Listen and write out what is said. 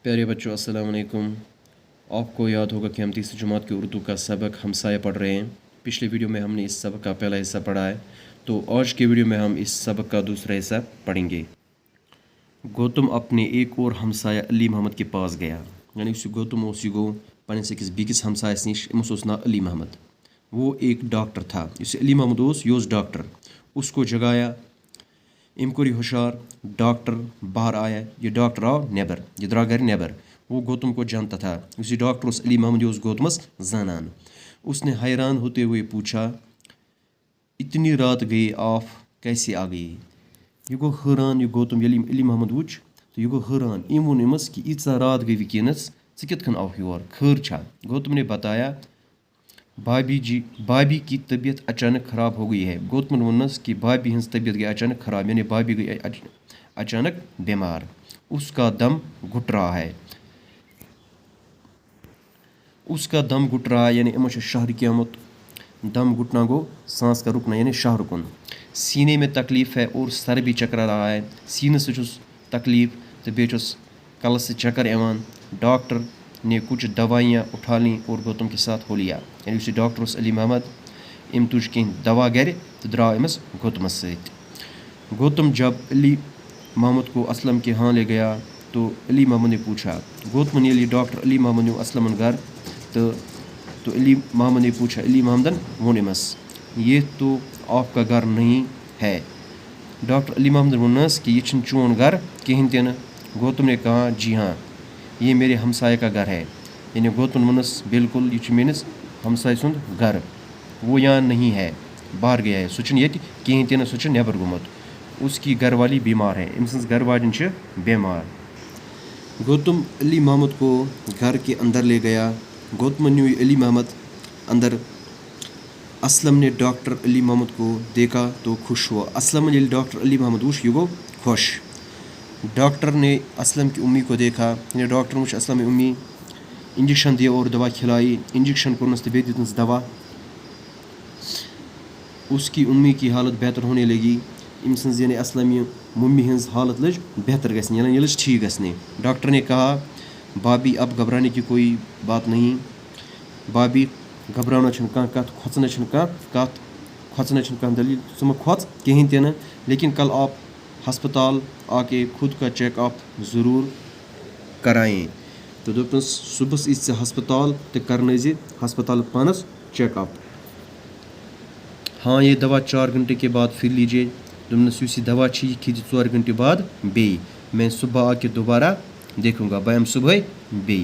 प्यारे बच्चों अस्सलाम वालेकुम। आपको याद होगा कि हम तीसरी जमात के उर्दू का सबक हमसाया पढ़ रहे हैं। पिछले वीडियो में हमने इस सबक का पहला हिस्सा पढ़ा है, तो आज के वीडियो में हम इस सबक का दूसरा हिस्सा पढ़ेंगे। गौतम अपने एक और हमसाया अली मोहम्मद के पास गया। यानी गौतम गो पन्निस अकिस बीकिस हमसायस निश, अमिस ओस नाव अली मोहम्मद। वो एक डॉक्टर था। इस अली मोहम्मद ओस ये डॉक्टर। उसको जगाया, अम कोर हुशार। डॉक्टर बाहर आया, ये डॉक्टर आओ नेबर, ये द्रा घर नेबर। वो गौतम को जानता था। उसी डॉक्टर उस अली मोहम्मद उस गौतमस जानान। उसने हैरान होते हुए पूछा, इतनी रात गई आप कैसे आ गई? ये गो हैरान, ये गौतम अली मोहम्मद वुच तो ये गो हैरान। इम वोन अमस कि ईचा रात गई वनस च कित कन आव योर, खैर छा? गौतम ने बताया, भाभी की तबीयत अचानक ख़राब हो गई है। गौतम वनस कि भाभी हंस तबीयत गई अचानक ख़राब, यानी भाभी गई अचानक बीमार। उसका दम घुट रहा है। उसका दम घुट रहा है यानी अमो शहर कियामत। दम घुटना गो सांस का रुकना यानी शाह रुकन। सीने में तकलीफ़ है और सर भी चकरा रहा है। सीने से तकलीफ़ तो बेचुस कल से चक्कर एवान। डॉक्टर ने कुछ दवाइयाँ उठा ली और गौतम के साथ हो लिया। यानी उसी डॉक्टर उस अली मोहम्मद अम तुझ कह दवा गर तो द्राव अमस गौतमस सत। गौतम जब अली मोहम्मद को असलम के यहाँ ले गया तो अली मोहम्मद ने पूछा, गौतम ने डॉक्टर अली मोहम्मद ने असलमन घर तो अली मोहम्मद ने पूछा, अली मोहम्मदन वोन अमस ये तो आपका घर नहीं है। डॉक्टर अली मोहम्मद वनस कि ये चोन घर कहीं तन। गौतम ने कहा, जी हाँ, ये मेरे हमसाय का घर है। यानी गौतम वनस बिल्कुल ये मेनिस हमसाय सुंद घर। वो यहाँ नहीं है, बाहर गया है। सुचन ये कहीं तन, सुचन नेबर गुमत। उसकी घर वाली बीमार है, अम सज घर वालिन बीमार। गौतम अली मोहम्मद को घर के अंदर ले गया। गौतम ने अली मोहम्मद अंदर। असलम ने डॉक्टर अली मोहम्मद को देखा तो खुश हुआ। असलम ने डॉक्टर अली मोहम्मद उश ये गो खुश। डॉक्टर ने असलम की उम्मी को देखा। डॉक्टर मुझ असलम उम्मी इंजेक्शन दिया और दवा खिलाई। इंजेक्शन कोनस तो बेदी दवा। उसकी उम्मी की हालत बेहतर होने लगी। अम सज यानी असलम मम्मी हज हालत लज बेहतर गई, यानी लज ठीक गसने। डॉक्टर ने कहा, भाभी अब घबराने की कोई बात नहीं। भाभी घबराना कह कत, खोचना कह कत, खोचना कह दलील सम खोच कहीं तन। लेकिन कल आप हस्पताल आके खुद का चेकअप ज़रूर कराएं। तो दोपन सुबह इस हस्पताल तो करने हस्पताल पानस चेकअप। हाँ, ये दवा 4 घंटे के बाद फिर लीजिए। दोपन दवा ये खींची 4 घंटे बाद बे। मैं सुबह आके दोबारा देखूँगा, बयाम सुबह बे।